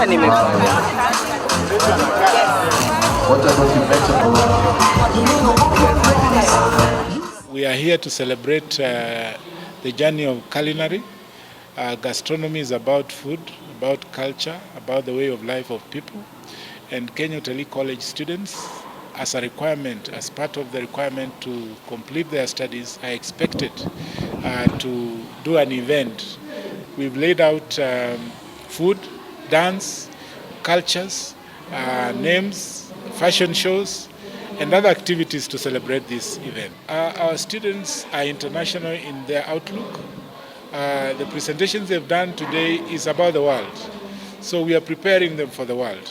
We are here to celebrate the journey of culinary. Gastronomy is about food, about culture, about the way of life of people. And Kenya Utalii College students, as a requirement, as part of the requirement to complete their studies, are expected to do an event. We've laid out food, dance, cultures, names, fashion shows, and other activities to celebrate this event. Our students are international in their outlook. The presentations they've done today is about the world. So we are preparing them for the world.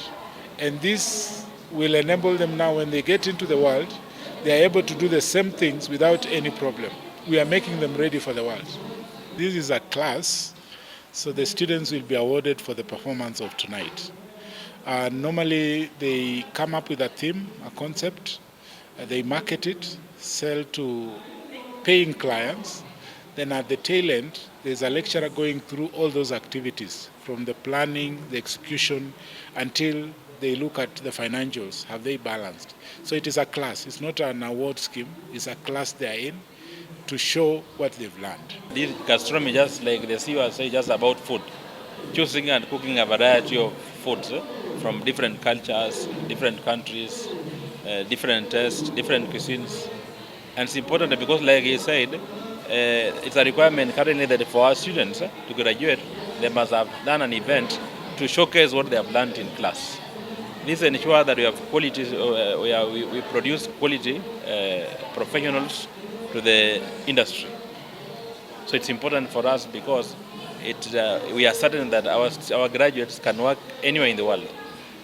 And this will enable them now, when they get into the world, they are able to do the same things without any problem. We are making them ready for the world. This is a class, so the students will be awarded for the performance of tonight. Normally, they come up with a theme, a concept, they market it, sell to paying clients. Then at the tail end, there's a lecturer going through all those activities, from the planning, the execution, until they look at the financials. Have they balanced? So it is a class. It's not an award scheme. It's a class they are in to show what they've learned. This gastronomy, just like the CEO say, just about food. Choosing and cooking a variety of foods from different cultures, different countries, different tastes, different cuisines. And it's important because, like he said, it's a requirement currently that for our students to graduate, they must have done an event to showcase what they have learned in class. This ensures that we have quality, we produce quality professionals to the industry. So it's important for us because we are certain that our graduates can work anywhere in the world.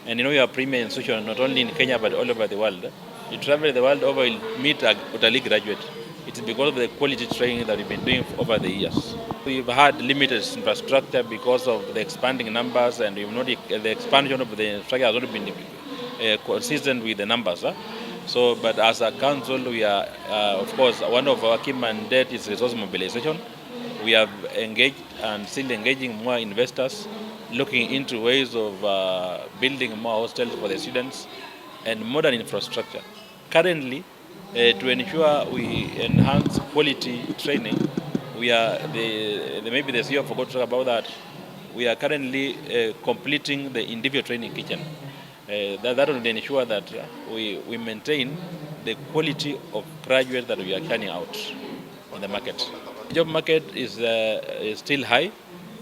And we are premier institution not only in Kenya but all over the world. You travel the world over, you'll meet a Utalii graduate. It's because of the quality training that we've been doing over the years. We've had limited infrastructure because of the expanding numbers, and the expansion of the infrastructure has not been consistent with the numbers. So, but as a council, we are, of course, one of our key mandate is resource mobilization. We have engaged and still engaging more investors, looking into ways of building more hostels for the students and modern infrastructure. Currently, to ensure we enhance quality training, we are maybe the CEO forgot to talk about that. We are currently completing the individual training kitchen. That will ensure that we maintain the quality of graduates that we are carrying out on the market. The job market is still high.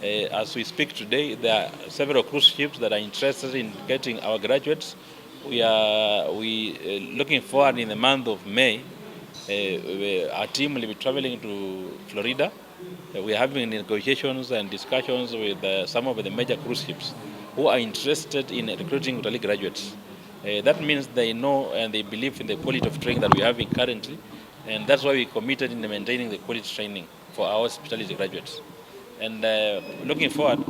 As we speak today, there are several cruise ships that are interested in getting our graduates. We are looking forward in the month of May. Our team will be traveling to Florida. We are having negotiations and discussions with some of the major cruise ships who are interested in recruiting Utalii graduates. That means they know and they believe in the quality of training that we are having currently, and that's why we committed in maintaining the quality training for our hospitality graduates. And looking forward,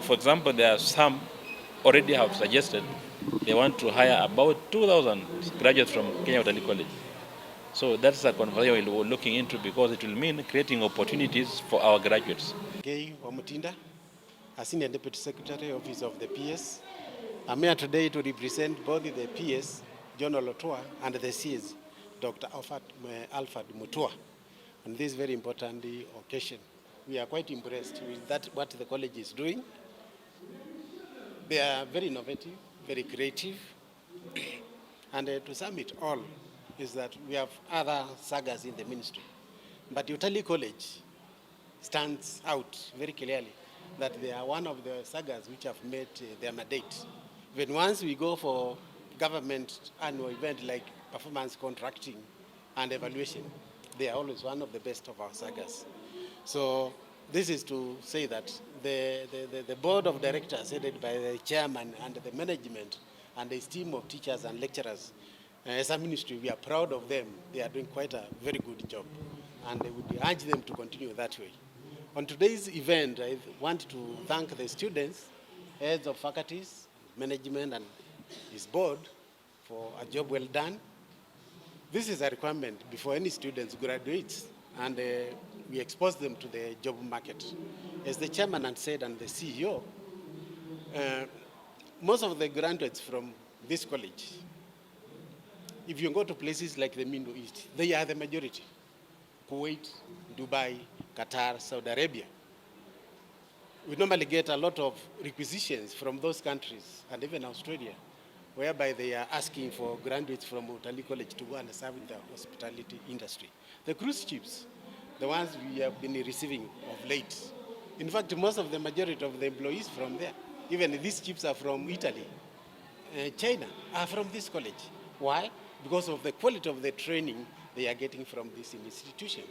for example, there are some already have suggested they want to hire about 2,000 graduates from Kenya Utalii College. So that's a conversation we're looking into because it will mean creating opportunities for our graduates. Wamatsi, Senior Deputy Secretary, Office of the PS. I'm here today to represent both the PS, John Olotua, and the CS, Dr. Alfred Mutua, on this very important occasion. We are quite impressed with what the college is doing. They are very innovative, very creative, and to sum it all is that we have other sagas in the ministry. But Utalii College stands out very clearly that they are one of the sagas which have made their mandate. Even once we go for government annual event like performance contracting and evaluation, they are always one of the best of our sagas. So this is to say that the board of directors headed by the chairman and the management and the team of teachers and lecturers, as a ministry, we are proud of them. They are doing quite a very good job, and we would urge them to continue that way. On today's event, I want to thank the students, heads of faculties, management, and his board for a job well done. This is a requirement before any students graduates, and we expose them to the job market. As the chairman had said and the CEO, Most of the graduates from this college, if you go to places like the Middle East, they are the majority. Kuwait, Dubai, Qatar, Saudi Arabia. We normally get a lot of requisitions from those countries and even Australia, whereby they are asking for graduates from Utalii College to go and serve in the hospitality industry. The cruise ships, the ones we have been receiving of late. In fact, most of the majority of the employees from there, even these ships are from Italy, China, are from this college. Why? Because of the quality of the training they are getting from this institution.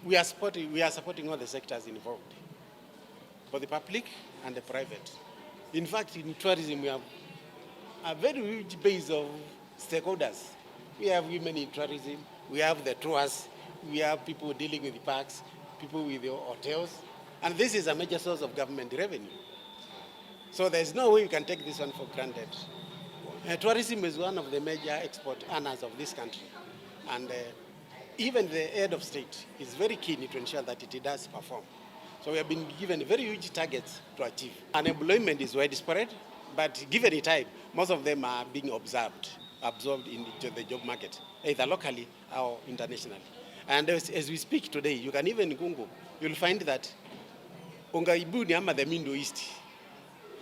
We are supporting all the sectors involved, for the public and the private. In fact, in tourism, we have a very huge base of stakeholders. We have women in tourism, we have the tours, we have people dealing with the parks, people with the hotels, and this is a major source of government revenue. So there's no way you can take this one for granted. Tourism is one of the major export earners of this country, and even the head of state is very keen to ensure that it does perform. So we have been given very huge targets to achieve. Unemployment is widespread, but given a time, most of them are being absorbed into the job market, either locally or internationally. And as we speak today, you can even Google, you'll find that Ungaibuni ama the Middle East,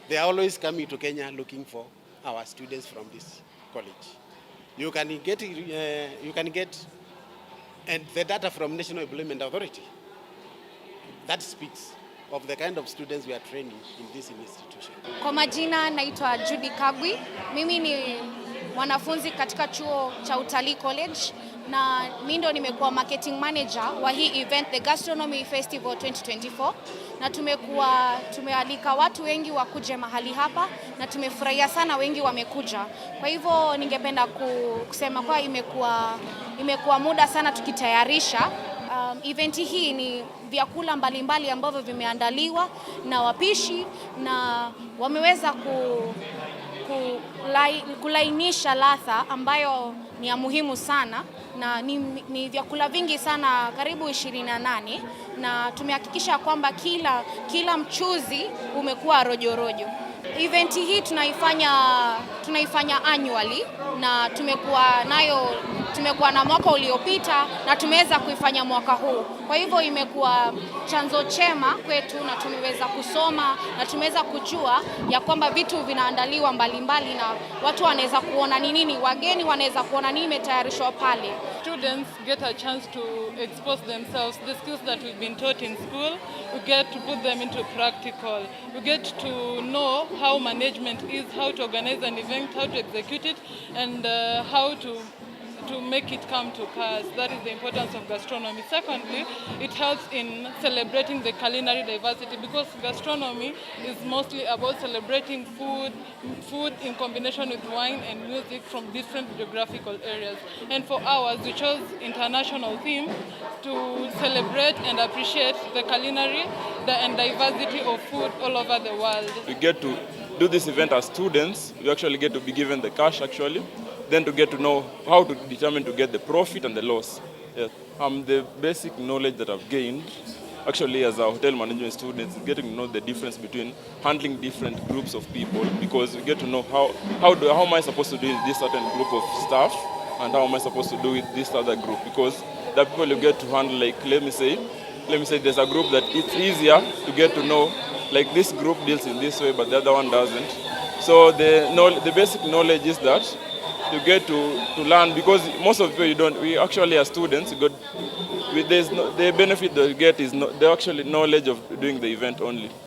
they are always coming to Kenya looking for our students from this college. You can get and the data from National Employment Authority that speaks of the kind of students we are training in this institution. Kwa majina naitwa Judy Kagwi. Mimi ni mwanafunzi katika chuo cha Utalii College na mimi ndo nimekuwa marketing manager wa hii event, the Gastronomy Festival 2024, na tumealika watu wengi wakuje mahali hapa na tumefurahia sana wengi wamekuja. Kwa hivyo ningependa kusema kwa imekuwa muda sana tukitayarisha. Event hii ni vyakula mbalimbali ambavyo vimeandaliwa na wapishi na wameweza kulainisha ladha ambayo ni ya muhimu sana, na ni vyakula vingi sana, karibu 28, na tumehakikisha kwamba kila mchuzi umekuwa rojorojo. Event hii tunaifanya annually na tumekuwa na mwaka uliopita na tumeweza kuifanya mwaka huu. Kwa hivyo imekuwa chanzo chema kwetu na tumeweza kusoma na tumeweza kujua ya kwamba vitu vinaandaliwa mbalimbali na watu wanaweza kuona ni nini, wageni wanaweza kuona nini imetayarishwa pale. Students get a chance to expose themselves, the skills that we've been taught in school, we get to put them into practical. We get to know how management is, how to organize an event, how to execute it, and how to make it come to pass. That is the importance of gastronomy. Secondly, it helps in celebrating the culinary diversity, because gastronomy is mostly about celebrating food in combination with wine and music from different geographical areas. And for ours, we chose international theme to celebrate and appreciate the culinary and diversity of food all over the world. We get to do this event as students. We actually get to be given the cash actually. Then to get to know how to determine to get the profit and the loss. Yes. The basic knowledge that I've gained, actually as a hotel management student, is getting to know the difference between handling different groups of people, because we get to know how am I supposed to deal with this certain group of staff and how am I supposed to do with this other group, because the people you get to handle, like let me say there's a group that it's easier to get to know, like this group deals in this way but the other one doesn't. So the basic knowledge is that you get to learn, because most of the people we actually as students, the benefit that you get is the actual knowledge of doing the event only.